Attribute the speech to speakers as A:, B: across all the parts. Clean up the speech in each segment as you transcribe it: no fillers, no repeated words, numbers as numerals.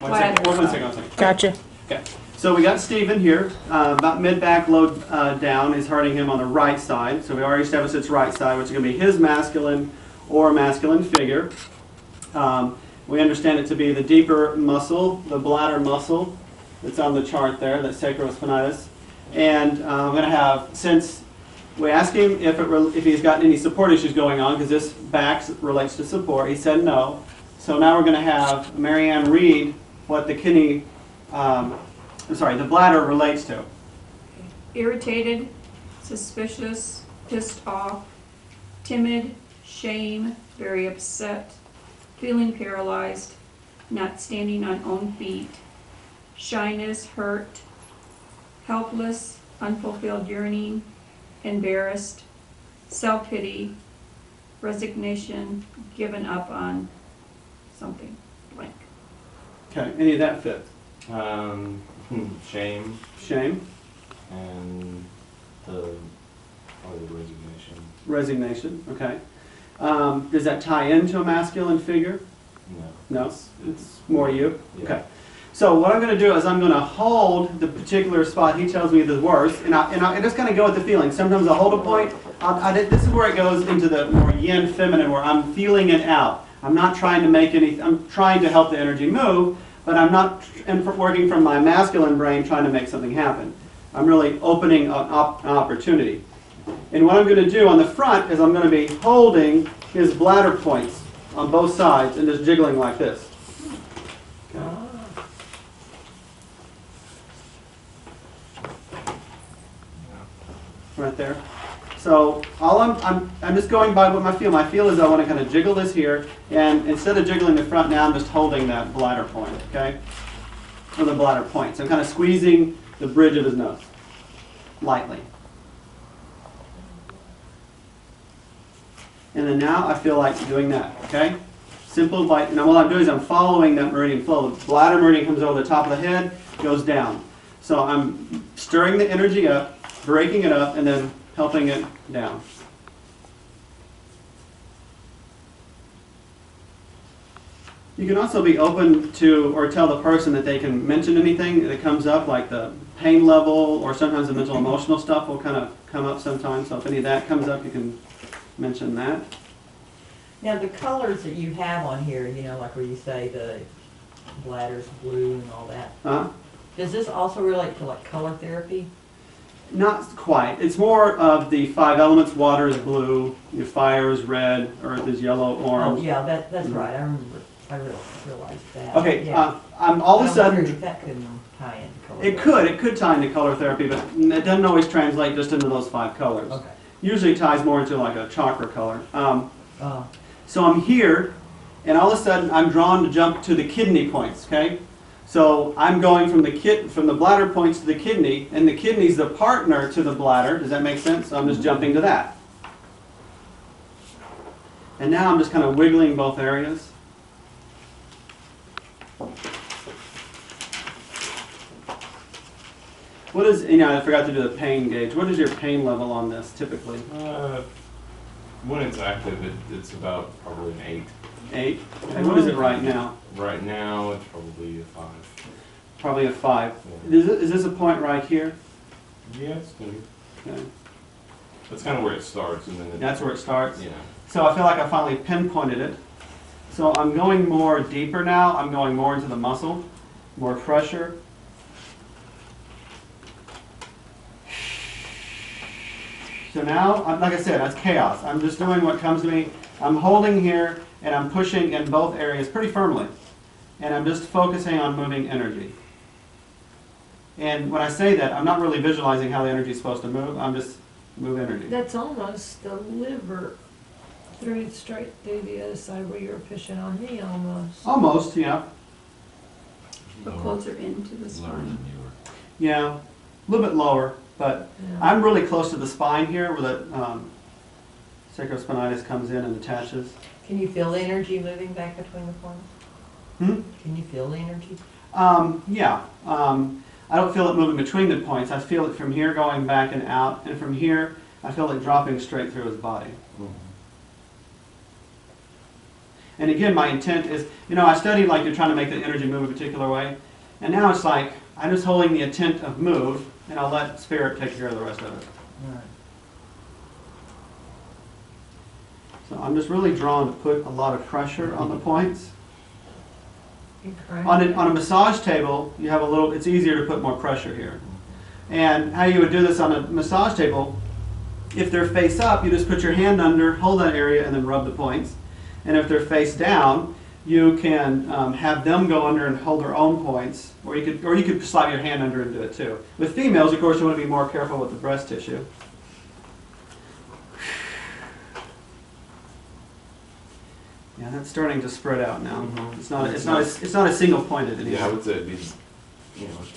A: One second.
B: Gotcha.
A: Okay. So we got Stephen here, about mid-back load down is hurting him on the right side. So we already established it's right side, which is going to be his masculine or masculine figure. We understand it to be the deeper muscle, the bladder muscle that's on the chart there, that's sacrospinatus. And I'm going to have, since we asked him if he's got any support issues going on, because this back relates to support, he said no. So now we're going to have Marianne read what the kidney, the bladder relates to.
C: Irritated, suspicious, pissed off, timid, shame, very upset, feeling paralyzed, not standing on own feet, shyness, hurt, helpless, unfulfilled yearning, embarrassed, self-pity, resignation, given up on something blank.
A: Okay, any of that fit?
D: Shame.
A: Shame.
D: And probably resignation.
A: Resignation, okay. Does that tie into a masculine figure?
D: No.
A: No? It's more you?
D: Yeah.
A: Okay. So what I'm going to do is I'm going to hold the particular spot he tells me is worse, and I just kind of go with the feeling. Sometimes I'll hold a point. This is where it goes into the more yin feminine, where I'm feeling it out. I'm not trying to make anything, I'm trying to help the energy move, but I'm not working from my masculine brain trying to make something happen. I'm really opening an opportunity. And what I'm going to do on the front is I'm going to be holding his bladder points on both sides and just jiggling like this. Okay. Right there. So all I'm just going by what my feel. My feel is I want to kind of jiggle this here, and instead of jiggling the front now, I'm just holding that bladder point, okay? Or the bladder point. So I'm kind of squeezing the bridge of his nose, lightly. And then now I feel like doing that, okay? Simple, light. And what I'm doing is I'm following that meridian flow. The bladder meridian comes over the top of the head, goes down. So I'm stirring the energy up, breaking it up, and then helping it down. You can also be open to or tell the person that they can mention anything that comes up, like the pain level, or sometimes the mental emotional stuff will kind of come up sometimes. So if any of that comes up, you can mention that.
E: Now the colors that you have on here, you know, like where you say the bladder's blue and all that, does this also relate to like color therapy?
A: Not quite. It's more of the 5 elements. Water is blue, fire is red, earth is yellow, orange.
E: Oh yeah, that's right. I remember. I realized that.
A: Okay,
E: yeah.
A: I'm all of a sudden.
E: If that couldn't tie into color.
A: It could tie into color therapy, but it doesn't always translate just into those 5 colors.
E: Okay.
A: Usually it ties more into like a chakra color. So I'm here, and all of a sudden I'm drawn to jump to the kidney points. Okay. So I'm going from the bladder points to the kidney, and the kidney's the partner to the bladder. Does that make sense? So I'm just jumping to that. And now I'm just kind of wiggling both areas. What is, I forgot to do the pain gauge. What is your pain level on this typically?
D: When it's active, it's about probably an 8.
A: 8? And what is it right now?
D: Right now, it's probably a 5.
A: Probably a 5.
D: Yeah.
A: Is this a point right here?
D: Yeah, it's good.
A: Okay.
D: That's kind of where it starts. And then
A: That's where it starts?
D: Yeah.
A: So I feel like I finally pinpointed it. So I'm going more deeper now. I'm going more into the muscle, more pressure. So now, like I said, that's chaos. I'm just doing what comes to me. I'm holding here, and I'm pushing in both areas pretty firmly. And I'm just focusing on moving energy. And when I say that, I'm not really visualizing how the energy is supposed to move. I'm just move energy.
B: That's almost the liver straight through the other side where you were pushing on me almost.
A: Almost, yeah.
C: But closer into the spine.
A: Yeah, a little bit lower, but
B: Yeah.
A: I'm really close to the spine here where the sacrospinatus comes in and attaches.
E: Can you feel the energy moving back between the points? Can you feel the energy?
A: Yeah. I don't feel it moving between the points. I feel it from here going back and out, and from here I feel it dropping straight through his body. And again, my intent is, I studied like you're trying to make the energy move a particular way. And now it's like, I'm just holding the intent of move, and I'll let spirit take care of the rest of it.
E: Right.
A: So I'm just really drawn to put a lot of pressure on the points.
B: Okay.
A: On a massage table, you have it's easier to put more pressure here. And how you would do this on a massage table, if they're face up, you just put your hand under, hold that area, and then rub the points. And if they're face down, you can have them go under and hold their own points, or you could slide your hand under and do it too. With females, of course, you want to be more careful with the breast tissue. Yeah, that's starting to spread out now. It's not a single pointed anymore.
D: Yeah, I would say it'd be,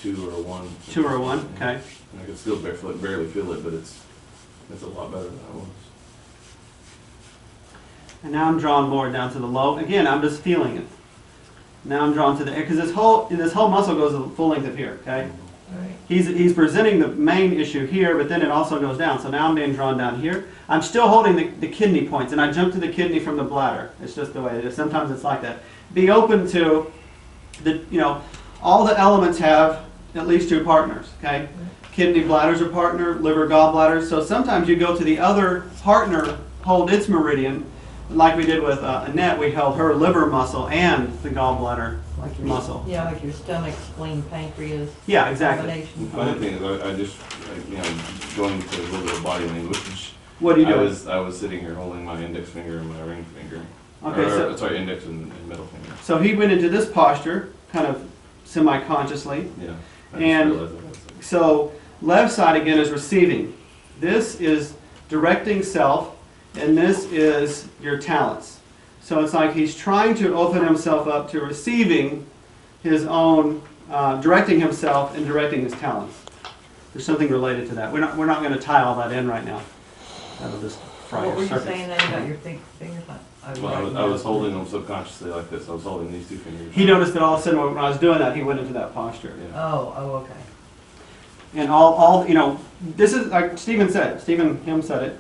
D: 2 or 1.
A: 2 or 1, okay.
D: And I could still barely feel it, but it's a lot better than it was.
A: And now I'm drawn more down to the low. Again, I'm just feeling it. Now I'm drawn to the, because this whole muscle goes the full length of here, okay?
B: Right.
A: He's presenting the main issue here, but then it also goes down. So now I'm being drawn down here. I'm still holding the kidney points, and I jump to the kidney from the bladder. It's just the way it is. Sometimes it's like that. Be open to all the elements have at least 2 partners, okay? Kidney, bladder's a partner, liver, gallbladder. So sometimes you go to the other partner, hold its meridian. Like we did with Annette, we held her liver muscle and the gallbladder muscle.
E: Yeah, like your stomach, spleen, pancreas.
A: Yeah, exactly.
E: Combination.
D: The funny thing is, I just, going to a little bit of body language.
A: What do you do?
D: I was sitting here holding my index finger and my ring finger.
A: Okay,
D: sorry, index and middle finger.
A: So he went into this posture, kind of semi-consciously.
D: Yeah.
A: And so left side again is receiving. This is directing self, and this is your talents. So it's like he's trying to open himself up to receiving his own, directing himself and directing his talents. There's something related to that. We're not going to tie all that in right now. That'll just fry
E: What
A: your
E: were you
A: circuits.
E: saying then about your fingers?
D: Well, I was holding them subconsciously like this. I was holding these 2 fingers.
A: He noticed that all of a sudden when I was doing that, he went into that posture.
D: Yeah.
E: Oh, okay.
A: And this is like Stephen said it,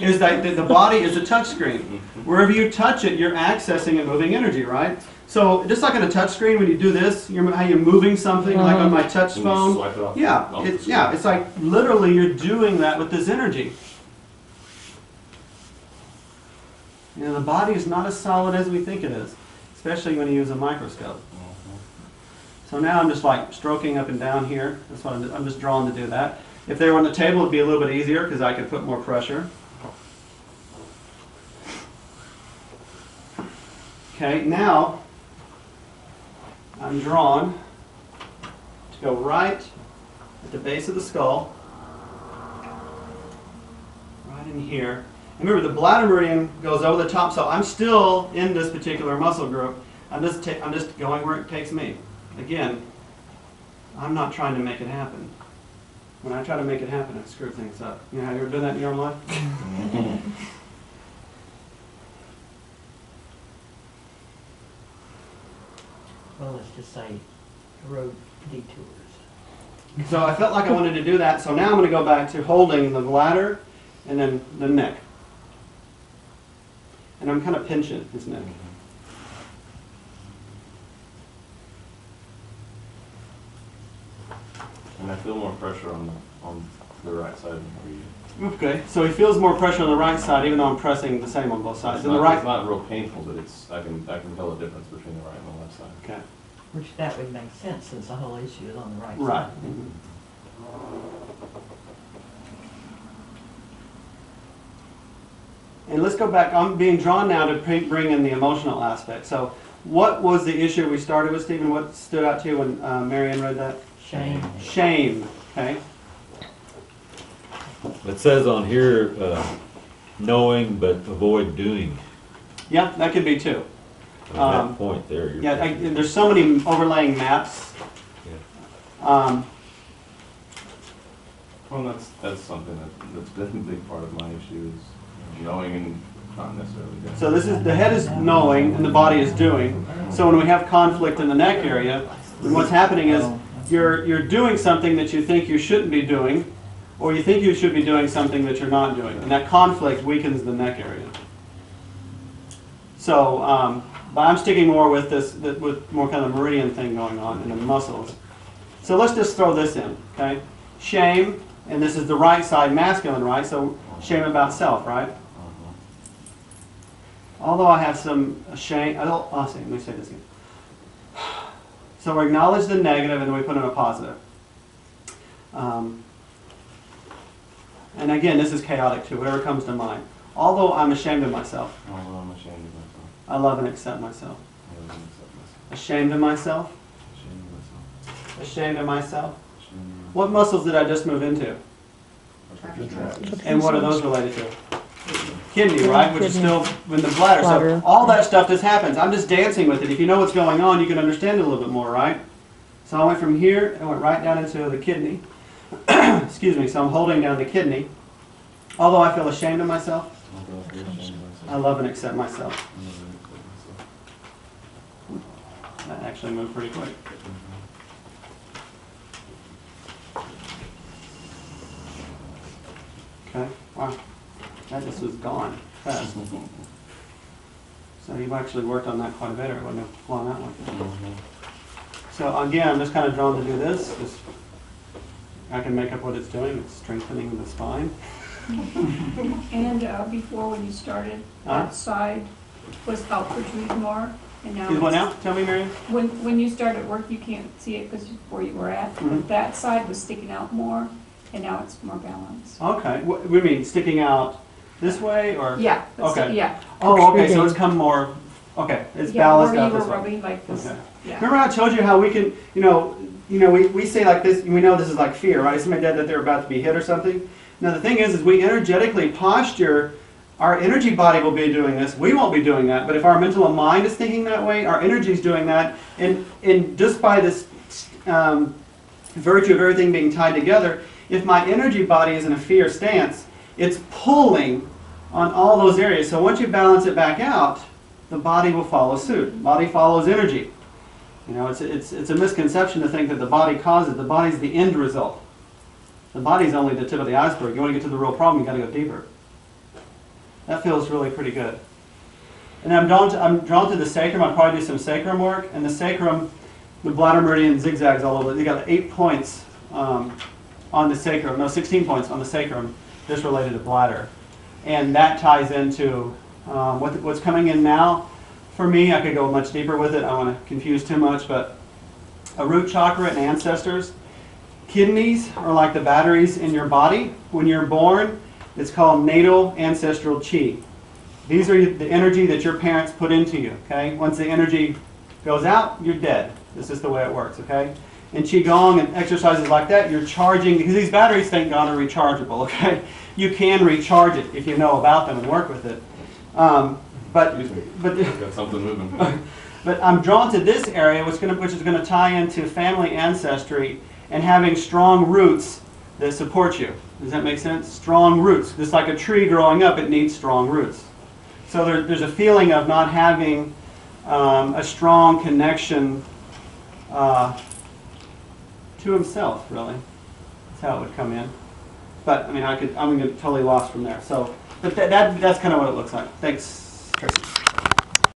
A: is that the body is a touch screen. Wherever you touch it, you're accessing and moving energy, right? So just like on a touch screen, when you do this, how you're moving something, like on my touch
D: When you
A: phone.
D: swipe it off
A: Yeah,
D: the
A: it's like literally you're doing that with this energy. The body is not as solid as we think it is, especially when you use a microscope. So now I'm just like stroking up and down here. That's what I'm just drawn to do that. If they were on the table, it'd be a little bit easier because I could put more pressure. Okay, now I'm drawn to go right at the base of the skull, right in here. And remember, the bladder meridian goes over the top, so I'm still in this particular muscle group. I'm just going where it takes me. Again, I'm not trying to make it happen. When I try to make it happen, I screw things up. Have you ever done that in your own life?
E: Well, let's just say road detours.
A: So I felt like I wanted to do that, so now I'm going to go back to holding the bladder and then the neck. And I'm kind of pinching his neck.
D: And I feel more pressure on the right side than where you.
A: Okay, so he feels more pressure on the right side, even though I'm pressing the same on both sides.
D: It's
A: And the right.
D: not real painful, but I can tell the difference between the right and the left side.
A: Okay.
E: Which that would make sense since the whole issue is on the right
A: Right.
E: side.
A: And let's go back. I'm being drawn now to bring in the emotional aspect. So, what was the issue we started with, Stephen? What stood out to you when Marianne read that?
E: Shame.
A: Shame. Okay.
F: It says on here, knowing but avoid doing.
A: Yeah, that could be too.
F: On that point there. You're
A: Yeah, there's so many overlaying maps.
F: Yeah.
D: Well, that's something that's been a big part of my issue is knowing and not necessarily doing.
A: So this is the head is knowing and the body is doing. So when we have conflict in the neck area, then what's happening is you're doing something that you think you shouldn't be doing, or you think you should be doing something that you're not doing, and that conflict weakens the neck area. So, but I'm sticking more with this, with more kind of the meridian thing going on in the muscles. So let's just throw this in, okay? Shame, and this is the right side, masculine, right? So shame about self, right? Although I have some shame, let me say this again. So we acknowledge the negative and then we put in a positive. And again, this is chaotic too, whatever comes to mind. Although I'm ashamed of myself.
D: Although I'm ashamed of myself.
A: I love and accept myself.
D: I love and accept myself.
A: Ashamed of myself.
D: Ashamed of myself.
A: Ashamed of myself.
D: Ashamed of myself.
A: What muscles did I just move into? And what are those related to? Kidney, right? Which is still in the bladder. So all that stuff just happens. I'm just dancing with it. If you know what's going on, you can understand it a little bit more, right? So I went from here and went right down into the kidney. Excuse me. So I'm holding down the kidney. Although I feel ashamed of myself,
D: Although I feel ashamed of myself.
A: I love and accept myself.
D: I love and accept myself.
A: That actually moved pretty quick. Okay. Wow. That just was gone fast. So you've actually worked on that quite a bit, or wouldn't have flown that one. So again, I'm just kind of drawn to do this. Just, I can make up what it's doing. It's strengthening the spine.
C: And before, when you started, that side was out protrude more, and now
A: Is what
C: it's-
A: now? Tell me, Marion.
C: When you started work, you can't see it because where you were at,
A: Mhm.
C: but that side was sticking out more, and now it's more balanced.
A: Okay. What do you mean? Sticking out this way, or?
C: Yeah. it's
A: Okay.
C: Yeah.
A: Oh, okay. So it's come more. Okay. It's
C: Yeah,
A: balanced
C: where
A: out
C: you were
A: this way.
C: rubbing like this.
A: Okay.
C: Yeah.
A: Remember I told you how we can, we say like this, we know this is like fear, right? Somebody dead that they're about to be hit or something. Now the thing is we energetically posture, our energy body will be doing this, we won't be doing that, but if our mental mind is thinking that way, our energy is doing that, and just by this virtue of everything being tied together, if my energy body is in a fear stance, it's pulling on all those areas. So once you balance it back out, the body will follow suit. Body follows energy. It's a misconception to think that the body causes. The body's the end result. The body's only the tip of the iceberg. You want to get to the real problem, you got to go deeper. That feels really pretty good. And I'm drawn to the sacrum. I'll probably do some sacrum work. And the sacrum, the bladder meridian zigzags all over. You got 8 points on the sacrum. No, 16 points on the sacrum, just related to bladder. And that ties into what's coming in now. For me, I could go much deeper with it. I don't want to confuse too much, but a root chakra and ancestors. Kidneys are like the batteries in your body. When you're born, it's called natal ancestral chi. These are the energy that your parents put into you, okay? Once the energy goes out, you're dead. This is the way it works, okay? In Qigong and exercises like that, you're charging, because these batteries, thank God, are rechargeable, okay? You can recharge it if you know about them and work with it.
D: Excuse me. I've got something moving.
A: But I'm drawn to this area, which is going to tie into family ancestry and having strong roots that support you. Does that make sense? Strong roots. Just like a tree growing up, it needs strong roots. So there's a feeling of not having a strong connection to himself, really. That's how it would come in. But I mean, I'm going to get totally lost from there. So, but that's kind of what it looks like. Thanks, Tracy.